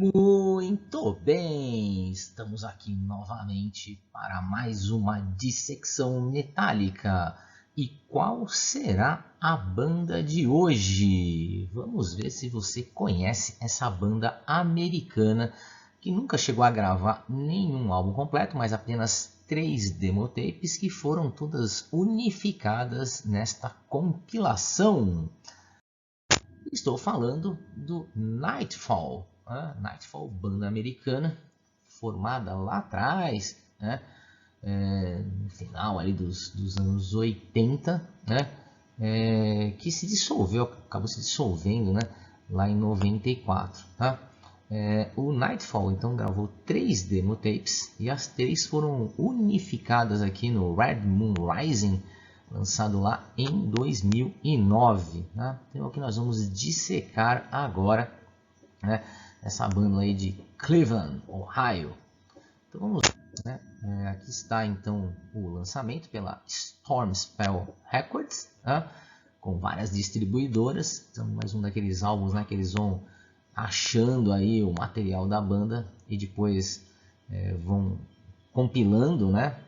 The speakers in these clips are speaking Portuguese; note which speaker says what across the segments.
Speaker 1: Muito bem, estamos aqui novamente para mais uma dissecção metálica. E qual será a banda de hoje? Vamos ver se você conhece essa banda americana que nunca chegou a gravar nenhum álbum completo, mas apenas 3 demotapes que foram todas unificadas nesta compilação. Estou falando do Nightfall. Nightfall, banda americana, formada lá atrás, né? No final ali dos anos 80, né? Que se dissolveu, acabou se dissolvendo, né? Lá em 94. Tá? O Nightfall então gravou 3 demo tapes e as 3 foram unificadas aqui no Red Moon Rising, lançado lá em 2009. Né? Então é o que nós vamos dissecar agora, né? Essa banda aí de Cleveland, Ohio. Então vamos lá, né? Aqui está então o lançamento pela Storm Spell Records, né? Com várias distribuidoras. Então mais um daqueles álbuns, né, que eles vão achando aí o material da banda e depois vão compilando, né?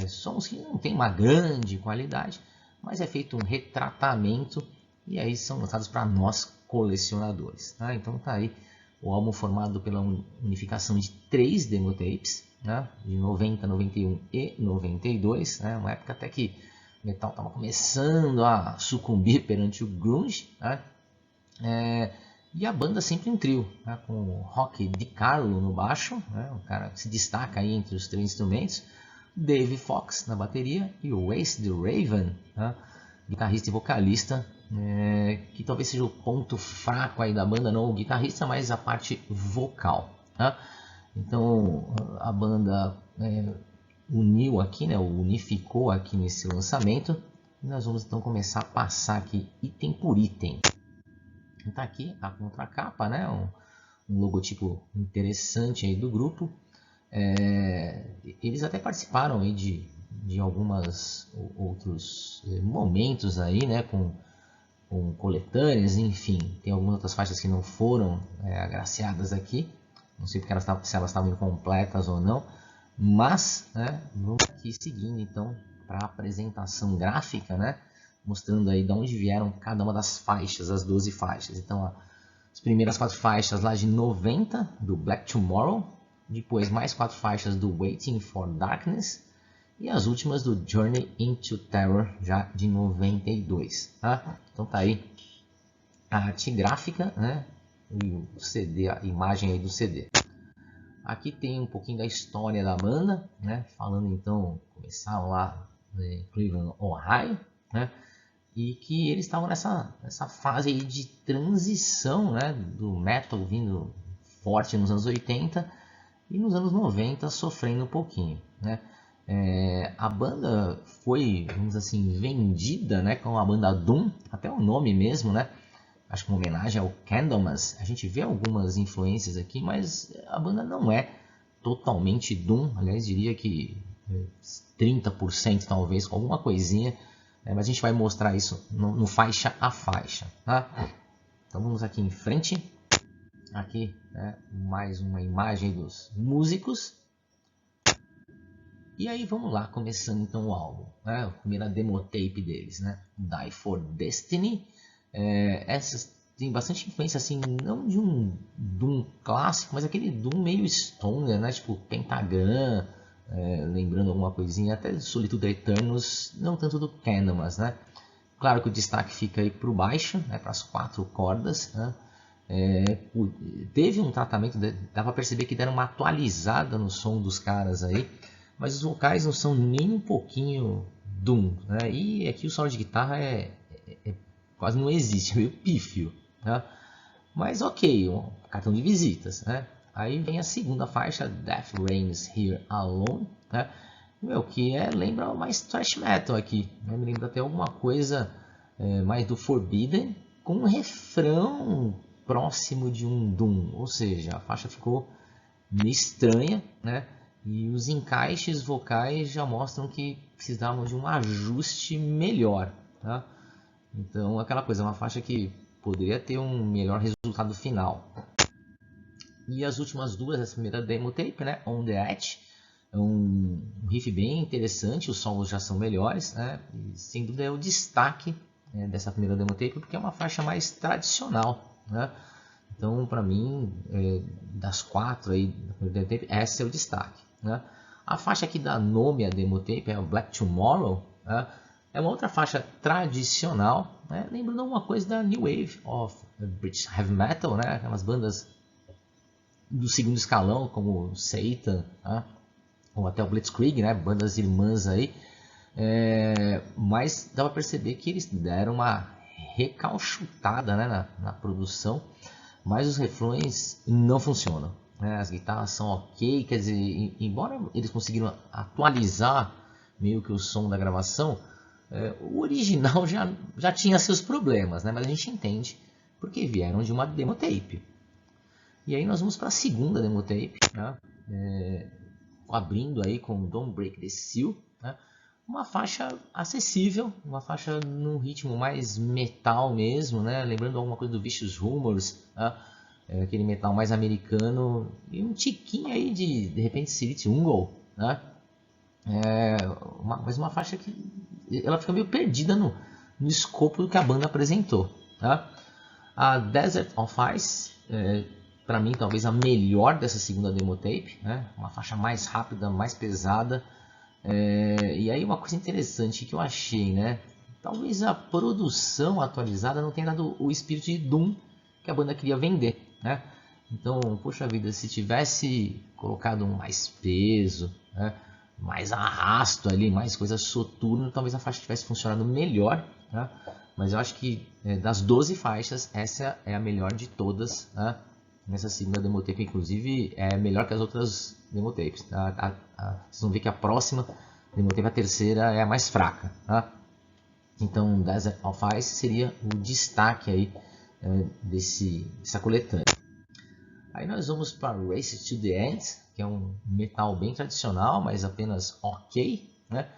Speaker 1: Sons que não tem uma grande qualidade, mas é feito um retratamento e aí são lançados para nós colecionadores. Tá? Então tá aí o álbum formado pela unificação de 3 demotapes, né? De 90, 91 e 92, né? Uma época até que o metal estava começando a sucumbir perante o grunge, né? E a banda sempre em trio, né? Com o Rocky DiCarlo no baixo, né? O cara que se destaca aí entre os 3 instrumentos, Dave Fox na bateria e o Ace the Raven, né? Guitarrista e vocalista, que talvez seja o ponto fraco aí da banda, não o guitarrista, mas a parte vocal. Né? Então a banda uniu aqui, né? Unificou aqui nesse lançamento. E nós vamos então começar a passar aqui item por item. Está aqui a contracapa, né? Um logotipo interessante aí do grupo. Eles até participaram aí de alguns outros momentos aí, né? Com coletâneas, enfim. Tem algumas outras faixas que não foram agraciadas aqui. Não sei porque se elas estavam incompletas ou não. Mas, né, vamos aqui seguindo então para a apresentação gráfica, né? Mostrando aí de onde vieram cada uma das faixas, as 12 faixas. Então, as primeiras 4 faixas lá de 90, do Black Tomorrow. Depois mais 4 faixas do Waiting for Darkness. E as últimas do Journey into Terror, já de 92. Tá? Então tá aí a arte gráfica, né? E o CD, a imagem aí do CD. Aqui tem um pouquinho da história da banda, né? Falando então, começaram lá em Cleveland, Ohio, né? E que eles estavam nessa fase aí de transição, né? Do metal vindo forte nos anos 80 e nos anos 90 sofrendo um pouquinho, né? A banda foi, vamos dizer assim, vendida, né? Com a banda Doom, até o nome mesmo, né? Acho que uma homenagem ao Candlemas. A gente vê algumas influências aqui, mas a banda não é totalmente Doom. Aliás, diria que 30% talvez, com alguma coisinha. Mas a gente vai mostrar isso no faixa a faixa. Tá? Então vamos aqui em frente. Aqui, né, mais uma imagem dos músicos. E aí vamos lá, começando então o álbum. Né? A primeira demotape deles, né? Die for Destiny. Essas tem bastante influência, assim, não de um Doom clássico, mas aquele Doom meio stoner, né? Tipo Pentagram, lembrando alguma coisinha, até Solitude Eternus, não tanto do Candlemas, né? Claro que o destaque fica aí para o baixo, né? Para as 4 cordas, né? Teve um tratamento, dá para perceber que deram uma atualizada no som dos caras aí, mas os vocais não são nem um pouquinho Doom, né? E aqui o solo de guitarra quase não existe, é meio pífio, né? Mas ok, um cartão de visitas, né? Aí vem a segunda faixa, Death Reigns Here Alone, né? Que lembra mais thrash metal aqui, né? Me lembra até alguma coisa mais do Forbidden, com um refrão próximo de um Doom, ou seja, a faixa ficou meio estranha, né? E os encaixes vocais já mostram que precisavam de um ajuste melhor, tá? Então, aquela coisa, uma faixa que poderia ter um melhor resultado final. E as últimas duas, essa primeira demo tape, né, On The Edge, é um riff bem interessante, os solos já são melhores, né, e sem dúvida é o destaque dessa primeira demo tape, porque é uma faixa mais tradicional, né. Então, para mim, das quatro aí da primeira demo tape, essa é o destaque, né. A faixa que dá nome à demo tape é o Black Tomorrow, né, é uma outra faixa tradicional, né, lembrando alguma coisa da New Wave of British Heavy Metal, né, aquelas bandas do segundo escalão, como Satan, né? Ou até o Blitzkrieg, né? Bandas irmãs aí. Mas dá para perceber que eles deram uma recalchutada, né, na produção, mas os refrões não funcionam, né? As guitarras são ok, quer dizer, embora eles conseguiram atualizar meio que o som da gravação, o original já tinha seus problemas, né? Mas a gente entende porque vieram de uma demo tape. E aí nós vamos para a segunda demo tape, né? Abrindo aí com Don't Break the Seal, né? Uma faixa acessível, uma faixa num ritmo mais metal mesmo, né? Lembrando alguma coisa do Vicious Rumors, né? Aquele metal mais americano, e um tiquinho aí de repente Spirit Ungle, né? Mas uma faixa que ela fica meio perdida no escopo do que a banda apresentou, tá? A Desert of Ice, para mim talvez a melhor dessa segunda demo tape, né? Uma faixa mais rápida, mais pesada, e aí uma coisa interessante que eu achei, né? Talvez a produção atualizada não tenha dado o espírito de Doom que a banda queria vender, né? Então, poxa vida, se tivesse colocado mais peso, né? Mais arrasto ali, mais coisa soturna, talvez a faixa tivesse funcionado melhor, né? Mas eu acho que das 12 faixas, essa é a melhor de todas, né? Nessa segunda demo tape, inclusive, é melhor que as outras demo tapes. Tá? Vocês vão ver que a próxima demo tape, a terceira, é a mais fraca. Tá? Então, Desert of Ice seria o destaque aí dessa coletânea. Aí nós vamos para Race to the End, que é um metal bem tradicional, mas apenas ok, né?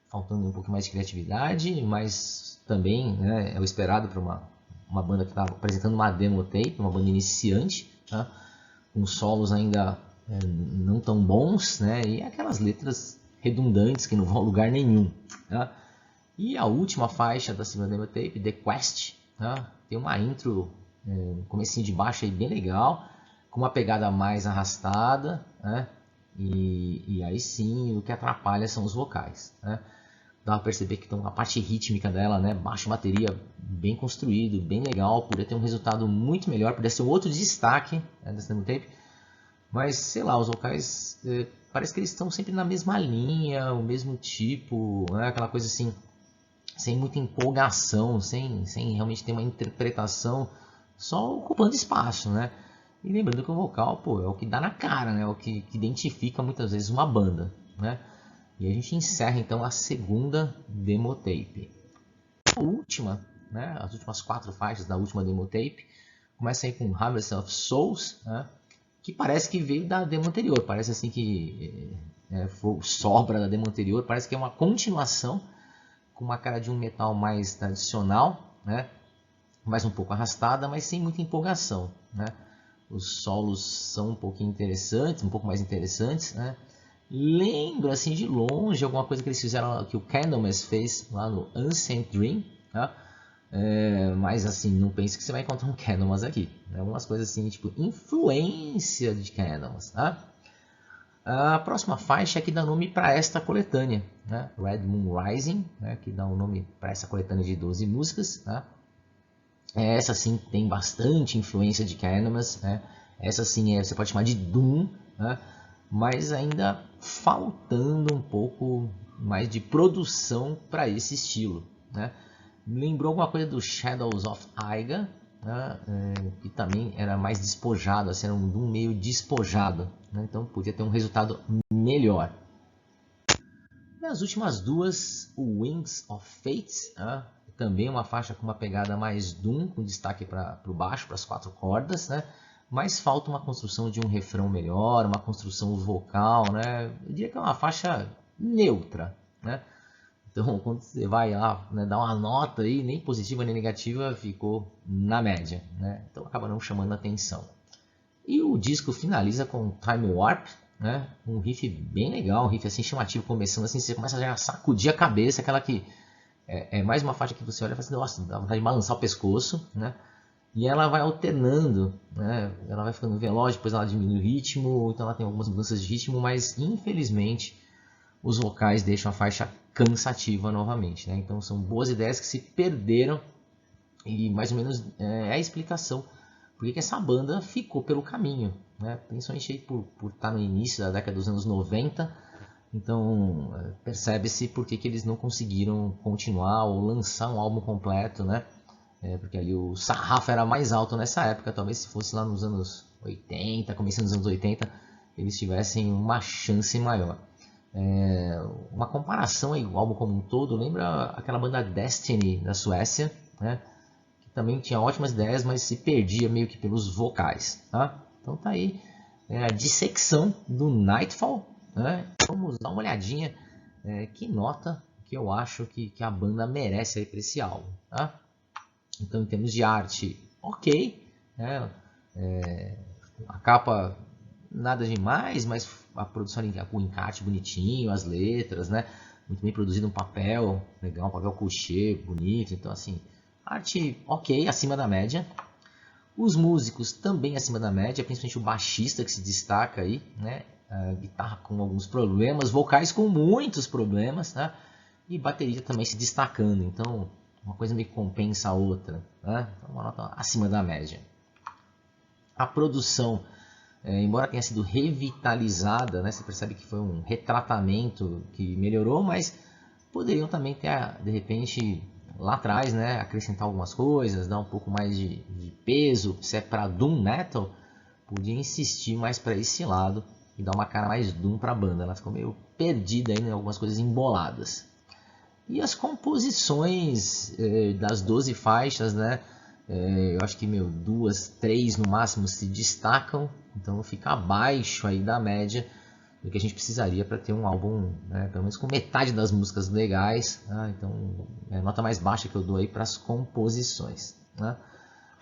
Speaker 1: Faltando um pouco mais de criatividade, mas também, né, é o esperado para uma banda que está apresentando uma demo tape, uma banda iniciante, tá? Com solos ainda não tão bons, né? E aquelas letras redundantes que não vão a lugar nenhum, tá? E a última faixa da segunda demo tape, The Quest, tá? Tem uma intro, um comecinho de baixo aí bem legal, com uma pegada mais arrastada, né? E aí sim, o que atrapalha são os vocais, né? Dá pra perceber que então, a parte rítmica dela, né? Baixo bateria bem construído, bem legal, poderia ter um resultado muito melhor, poderia ser um outro destaque, né, dessa demo tape. Mas, sei lá, os vocais, parece que eles estão sempre na mesma linha, o mesmo tipo, né? Aquela coisa assim, sem muita empolgação, sem realmente ter uma interpretação, só ocupando espaço, né? E lembrando que o vocal, pô, é o que dá na cara, né? É o que identifica muitas vezes uma banda, né? E a gente encerra então a segunda demo tape. A última, né? As últimas 4 faixas da última demo tape começa aí com Harvest of Souls, né? Que parece que veio da demo anterior, parece assim que foi sobra da demo anterior, parece que é uma continuação com uma cara de um metal mais tradicional, né? Mais um pouco arrastada, mas sem muita empolgação, né? Os solos são um pouquinho interessantes, um pouco mais interessantes, né? Lembra assim de longe alguma coisa que eles fizeram, que o Candlemas fez lá no Ancient Dream, tá? Mas assim, não pense que você vai encontrar um Candlemas aqui, né? Algumas coisas assim, tipo influência de Candlemas, tá? A próxima faixa é que dá nome para esta coletânea, né? Red Moon Rising, né? Que dá o nome para essa coletânea de 12 músicas, tá? Essa sim tem bastante influência de Candlemas, né? Essa sim você pode chamar de Doom, né? Mas ainda faltando um pouco mais de produção para esse estilo, né? Me lembrou alguma coisa do Shadows of Aiga, né? Que também era mais despojado, assim, era um Doom meio despojado, né? Então podia ter um resultado melhor. E as últimas duas, o Wings of Fate, né? Também uma faixa com uma pegada mais Doom, com destaque para o baixo, para as 4 cordas, né? Mas falta uma construção de um refrão melhor, uma construção vocal, né? Eu diria que é uma faixa neutra, né? Então, quando você vai lá, né, dar uma nota aí, nem positiva nem negativa, ficou na média, né? Então acaba não chamando atenção. E o disco finaliza com Time Warp, né? Um riff bem legal, um riff assim chamativo, começando assim, você começa a sacudir a cabeça, aquela que é mais uma faixa que você olha e fala assim, nossa, dá vontade de balançar o pescoço, né? E ela vai alternando, né? Ela vai ficando veloz, depois ela diminui o ritmo, então ela tem algumas mudanças de ritmo, mas infelizmente os vocais deixam a faixa cansativa novamente, né? Então são boas ideias que se perderam e mais ou menos é a explicação por que essa banda ficou pelo caminho, né? Principalmente por estar no início da década dos anos 90, então percebe-se por que eles não conseguiram continuar ou lançar um álbum completo, né? Porque ali o sarrafo era mais alto nessa época, talvez se fosse lá nos anos 80, começando nos anos 80, eles tivessem uma chance maior. Uma comparação aí, o álbum como um todo, lembra aquela banda Destiny da Suécia, né? Que também tinha ótimas ideias, mas se perdia meio que pelos vocais. Tá? Então tá aí a dissecção do Nightfall. Né? Vamos dar uma olhadinha que nota que eu acho que a banda merece aí para esse álbum. Tá? Então, em termos de arte, ok. Né? A capa, nada demais, mas a produção, o encarte bonitinho, as letras, né? Muito bem produzido, um papel legal, um papel couché, bonito. Então, assim, arte ok, acima da média. Os músicos também acima da média, principalmente o baixista que se destaca aí, né? A guitarra com alguns problemas, vocais com muitos problemas, né? E bateria também se destacando. Então, uma coisa meio que compensa a outra, né? Então, uma nota acima da média. A produção, embora tenha sido revitalizada, né? Você percebe que foi um retratamento que melhorou, mas poderiam também ter, de repente, lá atrás, né? Acrescentar algumas coisas, dar um pouco mais de peso. Se é para Doom Metal, podia insistir mais para esse lado e dar uma cara mais Doom para a banda. Ela ficou meio perdida aí em algumas coisas emboladas. E as composições das 12 faixas, né? Eu acho que 2, 3 no máximo se destacam, então fica abaixo aí da média do que a gente precisaria para ter um álbum, né, pelo menos com metade das músicas legais. Né? Então, é a nota mais baixa que eu dou aí para as composições. Né?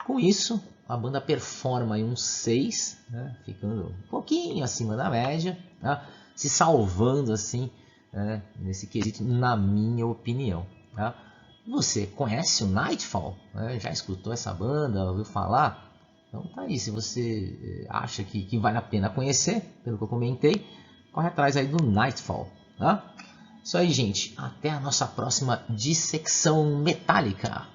Speaker 1: Com isso, a banda performa aí um 6, né, ficando um pouquinho acima da média, né, se salvando assim, nesse quesito, na minha opinião. Tá? Você conhece o Nightfall? Já escutou essa banda? Ouviu falar? Então tá aí, se você acha que vale a pena conhecer, pelo que eu comentei, corre atrás aí do Nightfall. Tá? Isso aí, gente. Até a nossa próxima dissecção metálica.